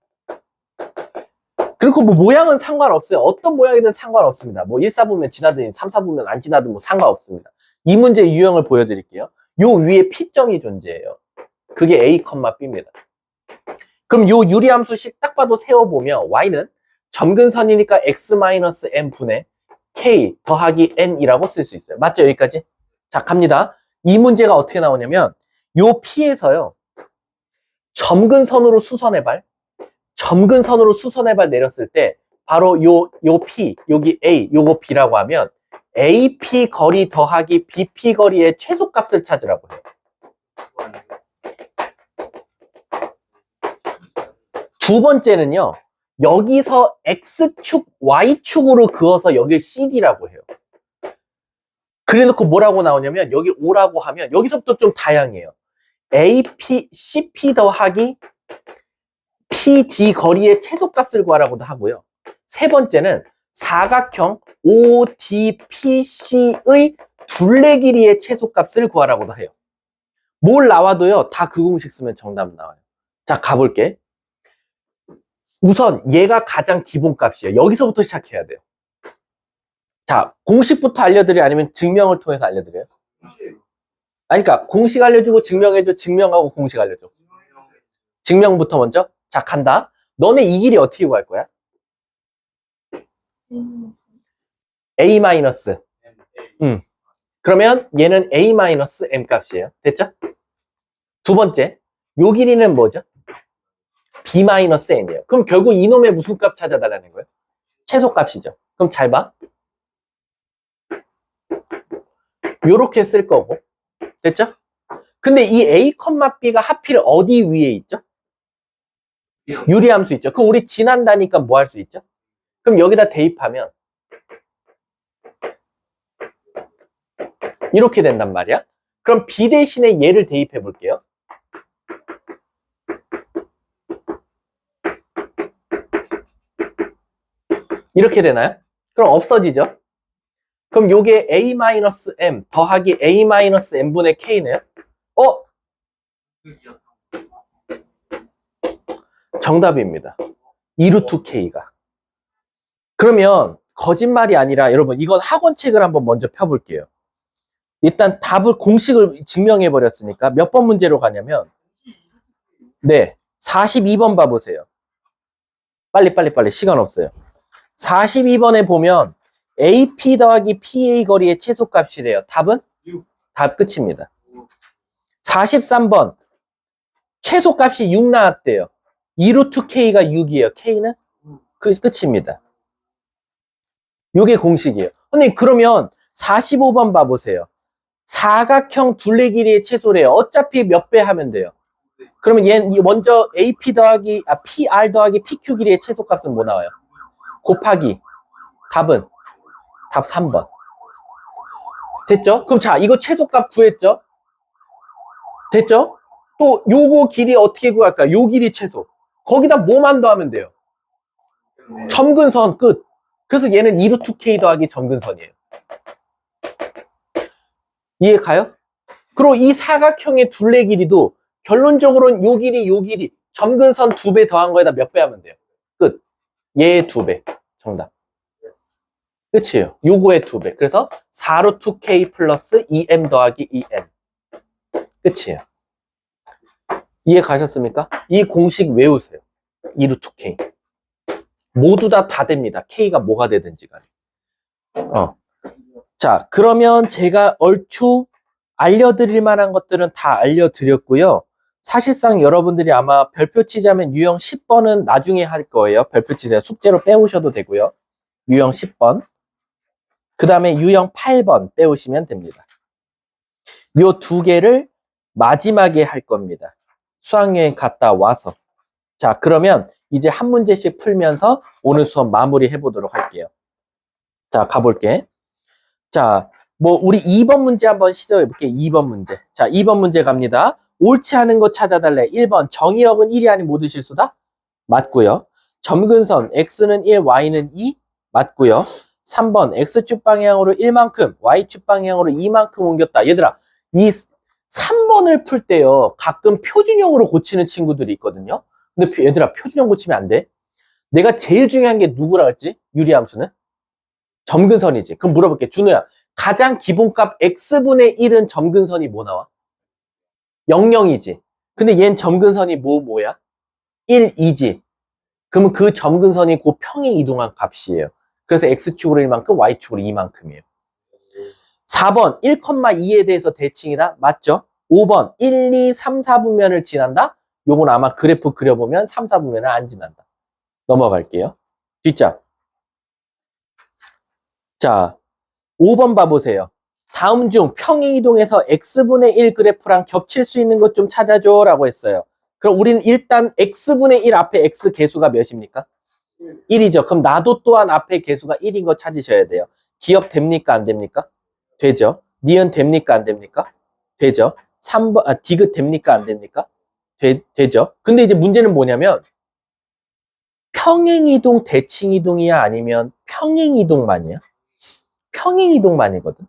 그리고 뭐 모양은 상관없어요. 어떤 모양이든 상관없습니다. 뭐 1, 4보면 지나든 3, 4보면 안 지나든 뭐 상관없습니다. 이 문제의 유형을 보여드릴게요. 요 위에 P점이 존재해요. 그게 A, B입니다. 그럼 요 유리함수식 딱 봐도 세워보면 Y는 점근선이니까 x-n 분의 k 더하기 n이라고 쓸 수 있어요. 맞죠? 여기까지? 자, 갑니다. 이 문제가 어떻게 나오냐면 요 P에서요. 점근선으로 수선의 발 내렸을 때 바로 요 P, 여기 A, 요거 B라고 하면 AP 거리 더하기 BP 거리의 최소값을 찾으라고 해요. 두 번째는요. 여기서 X축, Y축으로 그어서 여길 CD라고 해요. 그래놓고 뭐라고 나오냐면 여기 O라고 하면 여기서부터 좀 다양해요. AP, CP 더하기 PD 거리의 최소값을 구하라고도 하고요. 세 번째는 사각형 ODPC의 둘레 길이의 최소값을 구하라고도 해요. 뭘 나와도요. 다 그 공식 쓰면 정답 나와요. 자, 가볼게. 우선 얘가 가장 기본값이에요. 여기서부터 시작해야 돼요. 자, 공식부터 알려드려요? 아니면 증명을 통해서 알려드려요? 아니, 그러니까 공식 알려주고 증명해줘. 증명하고 공식 알려줘. 증명부터 먼저. 자, 간다. 너네 이 길이 어떻게 구할 거야? A-. 그러면 얘는 A-M 값이에요. 됐죠? 두 번째. 요 길이는 뭐죠? B-N이에요. 그럼 결국 이놈의 무슨 값 찾아달라는 거예요? 최소값이죠. 그럼 잘 봐. 요렇게 쓸 거고. 됐죠? 근데 이 A, B가 하필 어디 위에 있죠? 유리함수 있죠. 그럼 우리 지난다니까 뭐 할 수 있죠? 그럼 여기다 대입하면 이렇게 된단 말이야. 그럼 B 대신에 얘를 대입해 볼게요. 이렇게 되나요? 그럼 없어지죠? 그럼 요게 A-M 더하기 A-M분의 K네요? 정답입니다. 2루트 K가. 그러면 거짓말이 아니라 여러분 이건 학원책을 한번 먼저 펴볼게요. 일단 답을 공식을 증명해 버렸으니까 몇 번 문제로 가냐면 네 42번 봐보세요. 빨리 시간 없어요. 42번에 보면 AP 더하기 PA 거리의 최소값이래요. 답은? 답 끝입니다. 43번 최소값이 6 나왔대요. 2루트 K가 6이에요. K는? 끝입니다. 이게 공식이에요. 선생님 그러면 45번 봐보세요. 사각형 둘레 길이의 최소래요. 어차피 몇 배 하면 돼요. 그러면 얘 먼저 AP 더하기 PR 더하기 PQ 길이의 최소값은 뭐 나와요? 곱하기 답은? 답 3번. 됐죠? 그럼 자 이거 최소값 구했죠? 됐죠? 또 요거 길이 어떻게 구할까? 요 길이 최소. 거기다 뭐만 더하면 돼요? 점근선 끝. 그래서 얘는 2루트 K 더하기 점근선이에요. 이해 가요? 그리고 이 사각형의 둘레 길이도 결론적으로는 요 길이 점근선 2배 더한 거에다 몇 배 하면 돼요? 끝. 얘의 2배. 정답. 끝이에요. 요거의 2배. 그래서 4루트 K 플러스 2M 더하기 2M. 끝이에요. 이해 가셨습니까? 이 공식 외우세요. 2루트 K. 모두 다 됩니다. K가 뭐가 되든지 간에. 자, 그러면 제가 얼추 알려드릴 만한 것들은 다 알려드렸고요. 사실상 여러분들이 아마 별표 치자면 유형 10번은 나중에 할 거예요. 별표 치세요. 숙제로 빼오셔도 되고요. 유형 10번. 그 다음에 유형 8번 빼오시면 됩니다. 요 두 개를 마지막에 할 겁니다. 수학여행 갔다 와서. 자, 그러면 이제 한 문제씩 풀면서 오늘 수업 마무리 해보도록 할게요. 자, 가볼게. 자, 뭐 우리 2번 문제 한번 시도해볼게요. 2번 문제. 자, 2번 문제 갑니다. 옳지 않은 거 찾아달래. 1번 정의역은 1이 아닌 모든 실수다? 맞고요. 점근선 x는 1, y는 2? 맞고요. 3번 x축 방향으로 1만큼, y축 방향으로 2만큼 옮겼다. 얘들아, 이 3번을 풀 때요. 가끔 표준형으로 고치는 친구들이 있거든요. 근데 얘들아, 표준형 고치면 안 돼. 내가 제일 중요한 게 누구라 했지? 유리함수는? 점근선이지. 그럼 물어볼게. 준호야, 가장 기본값 x분의 1은 점근선이 뭐 나와? 00이지. 근데 얘는 점근선이 뭐야? 1, 2지. 그러면 그 점근선이 그 평행 이동한 값이에요. 그래서 x축으로 1만큼, y축으로 2만큼이에요. 4번 1,2에 대해서 대칭이다. 맞죠? 5번 1, 2, 3, 4분면을 지난다. 요건 아마 그래프 그려보면 3, 4분면을 안 지난다. 넘어갈게요. 뒷장. 자, 5번 봐보세요. 다음 중 평행 이동해서 x분의 1 그래프랑 겹칠 수 있는 것 좀 찾아줘 라고 했어요. 그럼 우리는 일단 x분의 1 앞에 x 개수가 몇입니까? 1이죠. 그럼 나도 또한 앞에 개수가 1인 거 찾으셔야 돼요. 기억 됩니까? 안 됩니까? 되죠. 니은 됩니까? 안 됩니까? 되죠. 3번, 디귿 됩니까? 안 됩니까? 되죠. 근데 이제 문제는 뭐냐면 평행이동, 대칭이동이야? 아니면 평행이동만이야? 평행이동만이거든.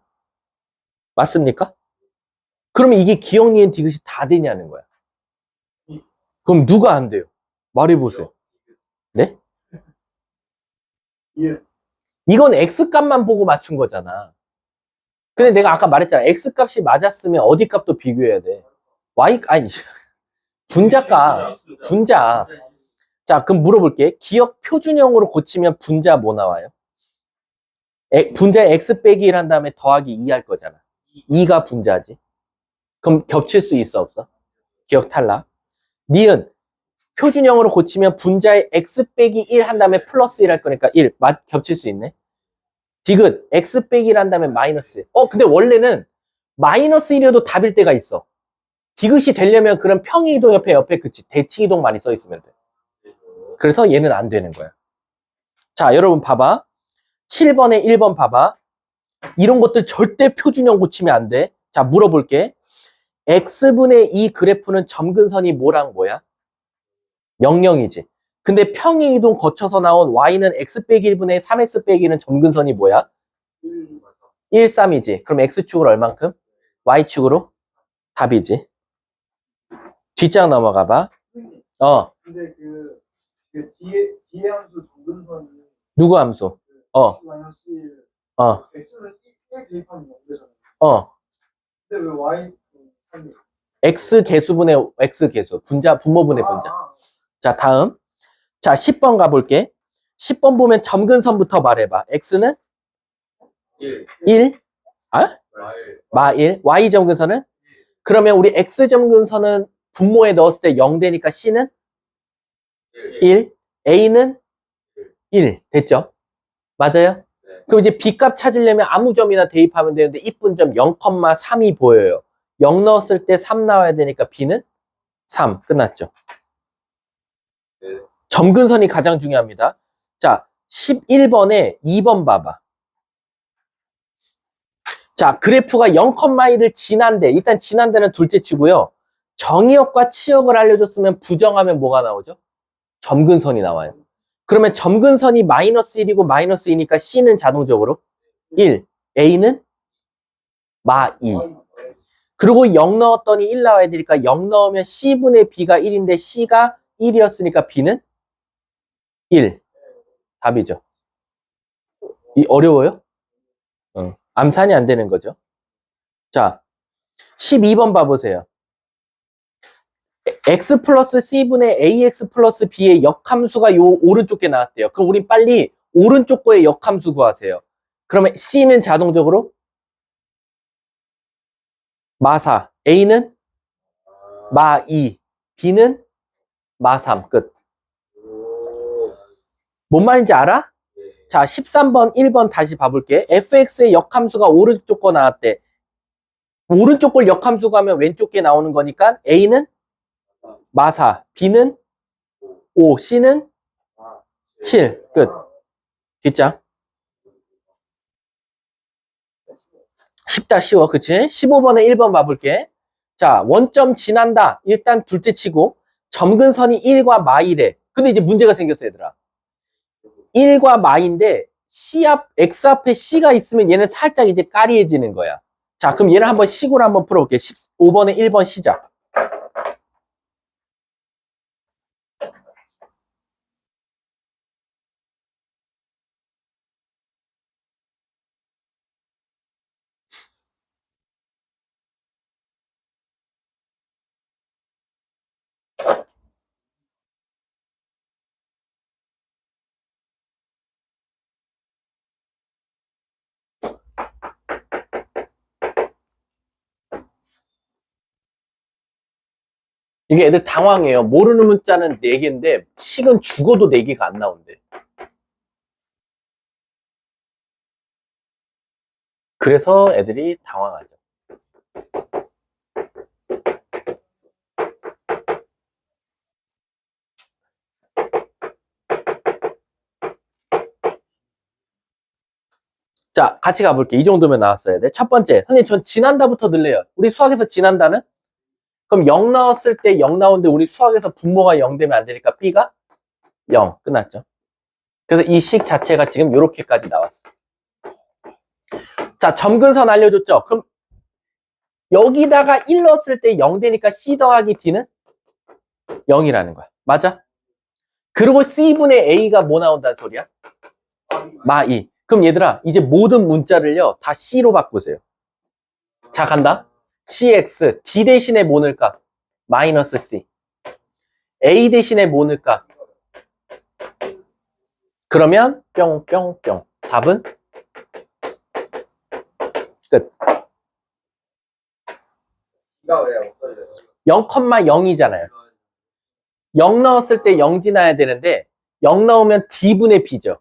맞습니까? 그러면 이게 기억, 니은, 디귿이 다 되냐는 거야. 그럼 누가 안 돼요? 말해보세요. 네? 예. 이건 X값만 보고 맞춘 거잖아. 근데 내가 아까 말했잖아. X값이 맞았으면 어디 값도 비교해야 돼. 아니, 분자값, 분자. 자, 그럼 물어볼게. 기억 표준형으로 고치면 분자 뭐 나와요? 분자에 X 빼기 1 한 다음에 더하기 2 할 거잖아. 2가 분자지. 그럼 겹칠 수 있어, 없어? 기억 탈락. 니은, 표준형으로 고치면 분자에 x 빼기 1 한 다음에 플러스 1 할 거니까 1. 겹칠 수 있네. 디귿 x 빼기 1 한 다음에 마이너스 1. 근데 원래는 마이너스 1이어도 답일 때가 있어. 디귿이 되려면 그런 평행이동 옆에 그치 대칭이동 많이 써 있으면 돼. 그래서 얘는 안 되는 거야. 자, 여러분 봐봐. 7번에 1번 봐봐. 이런 것들 절대 표준형 고치면 안 돼. 자, 물어볼게. x분의 2 그래프는 점근선이 뭐랑 뭐야? 00이지. 근데 평행이동 거쳐서 나온 y는 x 빼기 1분의 3x 빼기 1은 점근선이 뭐야? 1, 3이지. 그럼 x축으로 얼만큼? y축으로? 답이지. 뒷장 넘어가 봐. 근데 그 뒤에 함수 정근선이 누구 함수? 마이너스 1, 어, x는 1 대입하면 0 되잖아요. 어. 근데 왜 y 3이? x 개수분의 x 개수. 분모분의 분자. 자, 다음. 자, 10번 가볼게. 10번 보면 점근선부터 말해봐. x는 1. 아? 마 1. y 점근선은? 그러면 우리 x 점근선은 분모에 넣었을 때 0 되니까 c는 1. a는 1. 됐죠? 맞아요? 그럼 이제 b값 찾으려면 아무 점이나 대입하면 되는데 이쁜 점 0,3이 보여요. 0 넣었을 때 3 나와야 되니까 b는 3. 끝났죠? 점근선이 가장 중요합니다. 자, 11번에 2번 봐봐. 자, 그래프가 0,1을 지난데, 일단 지난데는 둘째 치고요. 정의역과 치역을 알려줬으면 부정하면 뭐가 나오죠? 점근선이 나와요. 그러면 점근선이 마이너스 1이고 마이너스 2니까 C는 자동적으로 1, A는 마 2. 그리고 0 넣었더니 1 나와야 되니까 0 넣으면 C분의 B가 1인데 C가 1이었으니까 B는 1. 답이죠. 어려워요? 암산이 안 되는 거죠. 자, 12번 봐보세요. x 플러스 c분의 ax 플러스 b의 역함수가 요 오른쪽 게 나왔대요. 그럼 우린 빨리 오른쪽 거의 역함수 구하세요. 그러면 c는 자동적으로 마4, a는 마2, b는 마3. 끝. 뭔 말인지 알아? 자, 13번, 1번 다시 봐볼게. fx의 역함수가 오른쪽 거 나왔대. 오른쪽 걸 역함수 가면 왼쪽 게 나오는 거니까 a는 마4, b는 5, c는 7. 끝. 뒷장. 쉽다, 쉬워. 그치? 15번에 1번 봐볼게. 자, 원점 지난다. 일단 둘째 치고, 점근선이 1과 마이래. 근데 이제 문제가 생겼어, 얘들아. 1과 마인데, X 앞에 C가 있으면 얘는 살짝 이제 까리해지는 거야. 자, 그럼 얘를 한번 식으로 한번 풀어볼게. 15번에 1번 시작. 이게 애들 당황해요. 모르는 문자는 4개인데 식은 죽어도 4개가 안 나온대. 그래서 애들이 당황하죠. 자, 같이 가볼게. 이 정도면 나왔어야 돼. 첫 번째, 선생님 전 지난다부터 늘래요. 우리 수학에서 지난다는? 그럼 0 나왔을 때 0 나오는데 우리 수학에서 분모가 0 되면 안 되니까 B가 0. 끝났죠. 그래서 이 식 자체가 지금 이렇게까지 나왔어. 자, 점근선 알려줬죠? 그럼 여기다가 1 넣었을 때 0 되니까 C 더하기 D는 0이라는 거야. 맞아? 그리고 C분의 A가 뭐 나온다는 소리야? 마2. 그럼 얘들아, 이제 모든 문자를요, 다 C로 바꾸세요. 자, 간다. CX, D 대신에 뭐 넣을까? 마이너스 C. A 대신에 뭐 넣을까? 그러면 뿅뿅뿅. 답은 끝. B가 왜 없어져요? 0,0이잖아요. 0 넣었을 때 0 지나야 되는데 0 나오면 D분의 B죠.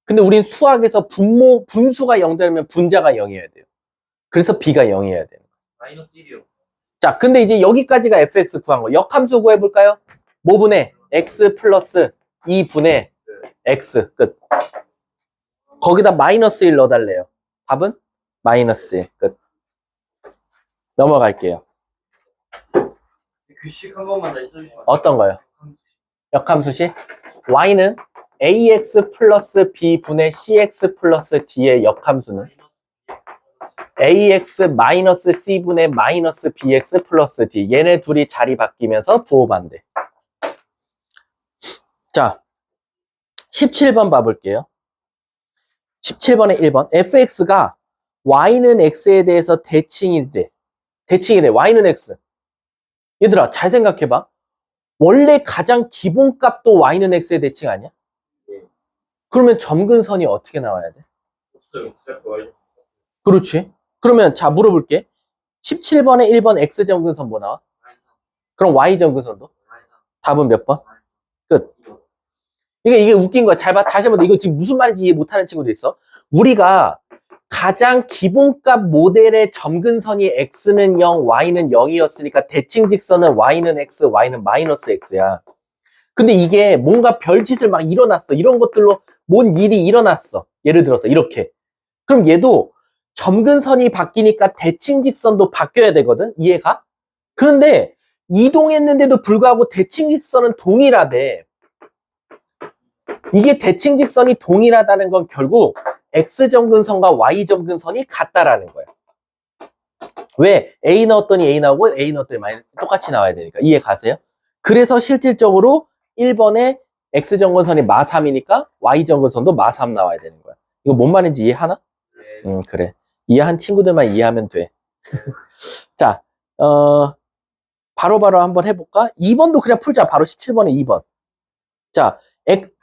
근데 우린 수학에서 분수가 0 되면 분자가 0이어야 돼요. 그래서 B가 0이어야 돼요. 마이너스 1이요. 자, 근데 이제 여기까지가 fx 구한 거. 역함수 구해볼까요? 뭐 분의 x 플러스 2분의 x. 끝. 거기다 마이너스 1 넣어달래요. 답은 마이너스 1. 끝. 넘어갈게요. 규칙 한 번만 다시 써주시면 어떤 거요? 역함수식? y는 ax 플러스 b분의 cx 플러스 d의 역함수는 ax 마이너스 c분의 마이너스 bx 플러스 d. 얘네 둘이 자리 바뀌면서 부호반대. 자, 17번 봐볼게요. 17번에 1번. fx가 y는 x에 대해서 대칭이래. y는 x. 얘들아, 잘 생각해봐. 원래 가장 기본값도 y는 x의 대칭 아니야? 그러면 점근선이 어떻게 나와야 돼? 없어요. 그렇지. 그러면 자, 물어볼게. 17번에 1번 x점근선 뭐 나와? 그럼 y점근선도? 답은 몇 번? 끝. 이게 웃긴 거야. 잘 봐. 다시 한번 이거 지금 무슨 말인지 이해 못하는 친구도 있어. 우리가 가장 기본값 모델의 점근선이 x는 0, y는 0이었으니까 대칭 직선은 y는 x, y는 마이너스 x야. 근데 이게 뭔가 별짓을 막 일어났어. 이런 것들로 뭔 일이 일어났어. 예를 들어서 이렇게. 그럼 얘도 점근선이 바뀌니까 대칭 직선도 바뀌어야 되거든. 이해가? 그런데 이동했는데도 불구하고 대칭 직선은 동일하대. 이게 대칭 직선이 동일하다는 건 결국 x점근선과 y점근선이 같다라는 거야. 왜? A 넣었더니 A 나오고 A 넣었더니 똑같이 나와야 되니까. 이해 가세요? 그래서 실질적으로 1번에 x점근선이 마3이니까 y점근선도 마3 나와야 되는 거야. 이거 뭔 말인지 이해하나? 그래. 이해한 친구들만 이해하면 돼. 자, 바로바로 한번 해볼까? 2번도 그냥 풀자. 바로 17번에 2번. 자,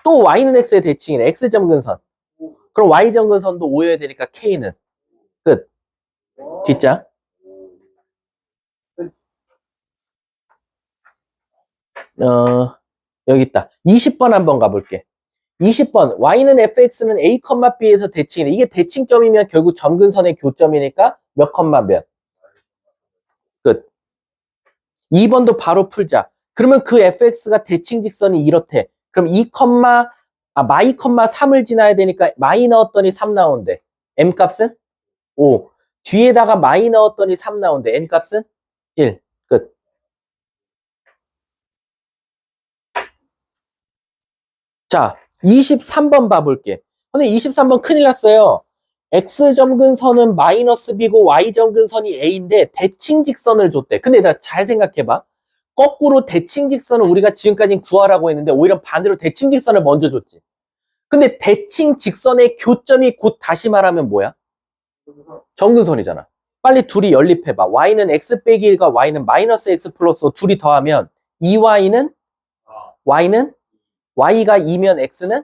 또 y는 x의 대칭이네. x점근선. 그럼 y점근선도 5여야 되니까 k는 끝. 뒷자. 여기 있다. 20번 한번 가볼게. 20번 y는 fx는 a, b에서 대칭이네. 이게 대칭점이면 결국 점근선의 교점이니까 몇 컴마 몇. 끝. 2번도 바로 풀자. 그러면 그 fx가 대칭 직선이 이렇대. 그럼 마이 컴마 3을 지나야 되니까 마이 넣었더니 3 나온대. m 값은 5. 뒤에다가 마이 넣었더니 3 나온대. n 값은 1. 끝. 자, 23번 봐볼게. 근데 23번 큰일 났어요. x점근선은 마이너스 b고 y점근선이 a인데 대칭 직선을 줬대. 근데 나 잘 생각해봐. 거꾸로 대칭 직선을 우리가 지금까지 구하라고 했는데 오히려 반대로 대칭 직선을 먼저 줬지. 근데 대칭 직선의 교점이 곧 다시 말하면 뭐야? 점근선이잖아. 빨리 둘이 연립해봐. y는 x 빼기 1과 y는 마이너스 x 플러스 5 둘이 더하면 2y는 y가 2면 x는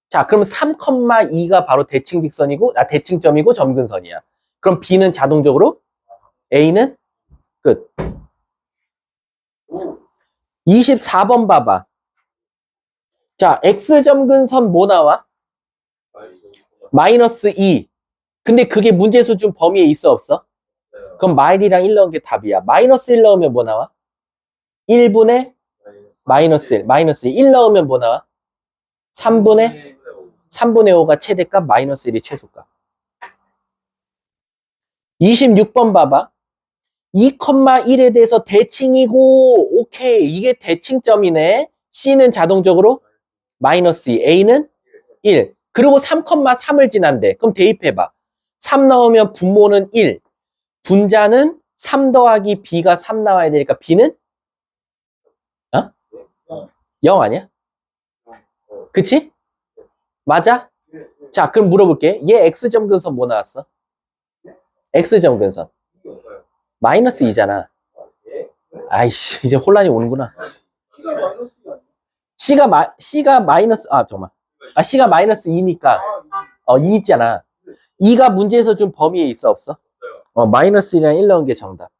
자, 그럼 3,2가 바로 대칭 직선이고 대칭점이고 점근선이야. 그럼 b는 자동적으로 a는 끝. 24번 봐봐. 자, x점근선 뭐 나와? 마이너스 2. 근데 그게 문제 수준 범위에 있어, 없어? 그럼 마일이랑 1 넣은 게 답이야. 마이너스 1 넣으면 뭐 나와? 1분의 마이너스 1. 마이너스 1 넣으면 뭐 나와? 3분의 5가 최대값, 마이너스 1이 최소값. 26번 봐봐. 2,1에 대해서 대칭이고, 오케이. 이게 대칭점이네. C는 자동적으로 마이너스 2, A는 1. 그리고 3,3을 지난대. 그럼 대입해봐. 3 넣으면 분모는 1. 분자는 3 더하기 B가 3 나와야 되니까 B는? 0 아니야? 그치? 맞아? 자, 그럼 물어볼게. 얘 X점 근선 뭐 나왔어? X점 근선. 마이너스 2잖아. 아이씨, 이제 혼란이 오는구나. C가 마이너스, 잠깐만. C가 마이너스 2니까, 2 있잖아. 2가 문제에서 준 범위에 있어, 없어? 마이너스 1이랑 1 넣은 게 정답.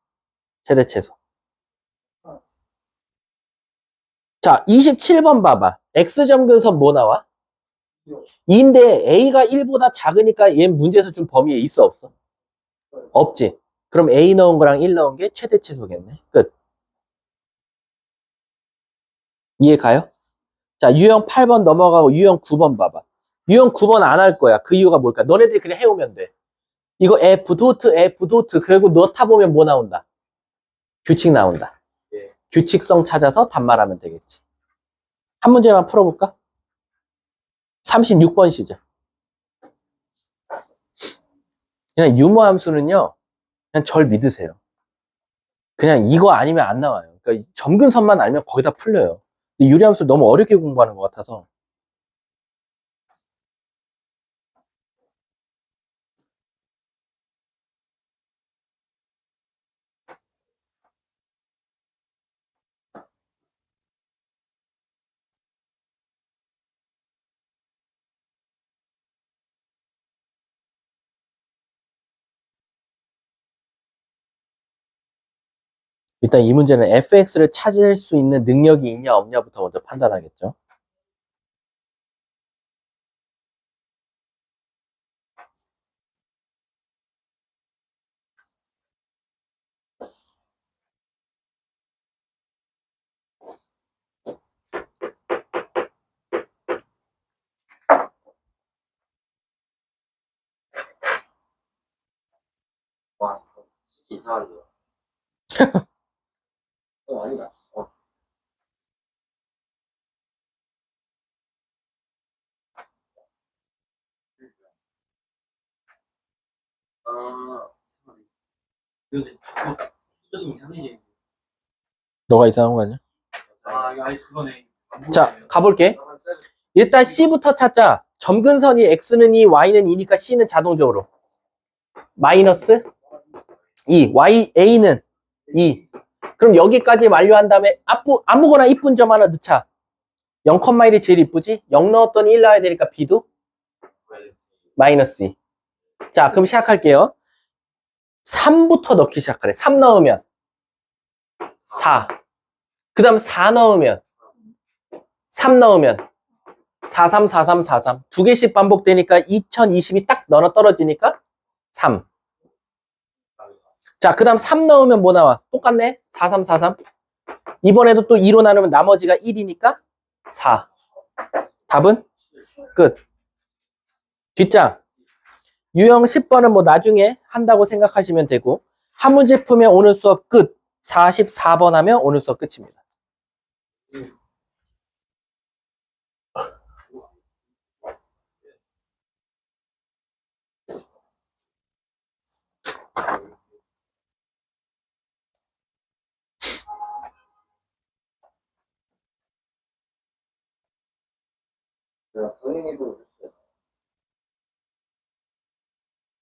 최대 최소. 자, 27번 봐봐. X점 근선 뭐 나와? 2인데 A가 1보다 작으니까 얘는 문제에서 준 범위에 있어, 없어? 없지. 그럼 A 넣은 거랑 1 넣은 게 최대 최소겠네. 끝. 이해 가요? 자, 유형 8번 넘어가고 유형 9번 봐봐. 유형 9번 안 할 거야. 그 이유가 뭘까? 너네들이 그냥 해오면 돼. 이거 F 도트 결국 넣다 보면 뭐 나온다? 규칙 나온다. 규칙성 찾아서 답말하면 되겠지. 한 문제만 풀어볼까? 36번 시죠. 그냥 유무 함수는요. 그냥 절 믿으세요. 그냥 이거 아니면 안 나와요. 그러니까 점근선만 알면 거기다 풀려요. 근데 유리함수 너무 어렵게 공부하는 것 같아서. 일단 이 문제는 fx를 찾을 수 있는 능력이 있냐 없냐부터 먼저 판단하겠죠. 와, 이상하게. 아니다. 아, 요새 좀 이상해지. 너가 이상한 거 아니야? 아니 그거네. 자, 가볼게. 일단 C부터 찾자. 점근선이 X는 2, Y는 2니까 C는 자동적으로 마이너스 2, A는 2. 그럼 여기까지 완료한 다음에 아무거나 이쁜 점 하나 넣자. 0,1이 제일 이쁘지? 0 넣었더니 1 나와야 되니까 B도 마이너스 2. 자, 그럼 시작할게요. 3부터 넣기 시작하래. 3 넣으면 4. 그 다음 4 넣으면 3 넣으면 4, 3, 4, 3, 4, 3. 두 개씩 반복되니까 2020이 딱 넣어 떨어지니까 3. 자, 그 다음 3 넣으면 뭐 나와? 똑같네. 4, 3, 4, 3. 이번에도 또 2로 나누면 나머지가 1이니까 4. 답은 끝. 뒷장. 유형 10번은 뭐 나중에 한다고 생각하시면 되고, 한 문제 풀면 오늘 수업 끝. 44번 하면 오늘 수업 끝입니다.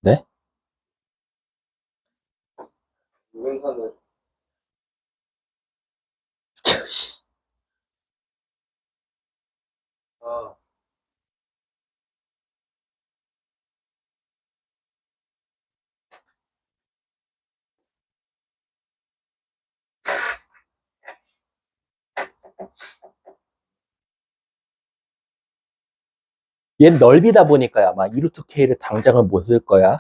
네? 유명사는 아, 얘는 넓이다 보니까 아마 2루트 K를 당장은 못 쓸 거야.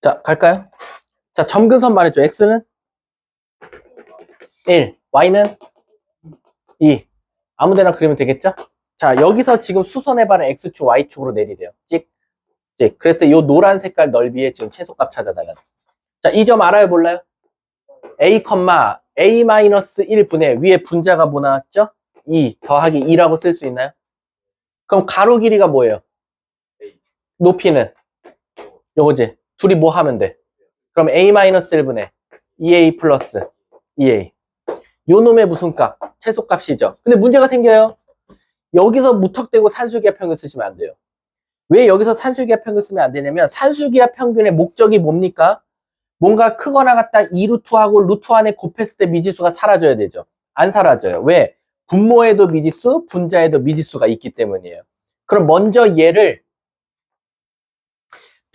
자, 갈까요? 자, 점근선 말했죠. X는 1, Y는 2. 아무 데나 그리면 되겠죠? 자, 여기서 지금 수선의 발은 X축, Y축으로 내리래요. 찍, 찍. 그래서 이 노란 색깔 넓이에 지금 최소값 찾아달라. 자, 이 점 알아요, 몰라요? A, A-1분의 위에 분자가 뭐 나왔죠? 2 더하기 2라고 쓸 수 있나요? 그럼 가로 길이가 뭐예요? 높이는? 요거지. 둘이 뭐 하면 돼? 그럼 A-1분의 2A 플러스 2A. 요 놈의 무슨 값? 최소값이죠. 근데 문제가 생겨요. 여기서 무턱대고 산술기하 평균 쓰시면 안 돼요. 왜 여기서 산술기하 평균 쓰면 안 되냐면 산술기하 평균의 목적이 뭡니까? 뭔가 크거나 같다 2루트하고 루트 안에 곱했을 때 미지수가 사라져야 되죠. 안 사라져요. 왜? 분모에도 미지수, 분자에도 미지수가 있기 때문이에요. 그럼 먼저 얘를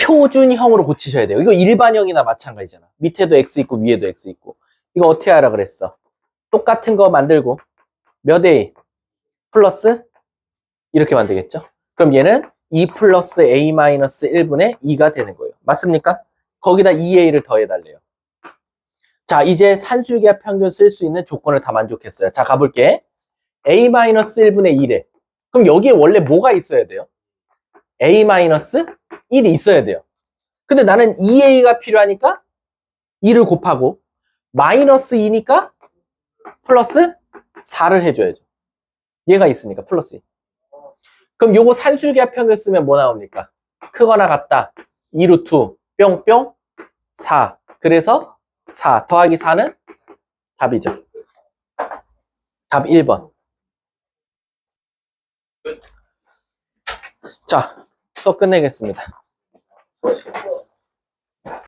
표준형으로 고치셔야 돼요. 이거 일반형이나 마찬가지잖아. 밑에도 x 있고 위에도 x 있고. 이거 어떻게 하라 그랬어? 똑같은 거 만들고 몇 a 플러스 이렇게 만들겠죠? 그럼 얘는 2 플러스 a-1분의 2가 되는 거예요. 맞습니까? 거기다 2a를 더해달래요. 자, 이제 산술기하 평균 쓸 수 있는 조건을 다 만족했어요. 자, 가볼게. a-1분의 1에. 그럼 여기에 원래 뭐가 있어야 돼요? a-1이 있어야 돼요. 근데 나는 2a가 필요하니까 2를 곱하고 마이너스 2니까 플러스 4를 해줘야죠. 얘가 있으니까 플러스 2. 그럼 요거 산술기하 평균 쓰면 뭐 나옵니까? 크거나 같다. 2루트 뿅뿅 4. 그래서 4 더하기 4는 답이죠. 답 1번. 자, 수업 끝내겠습니다.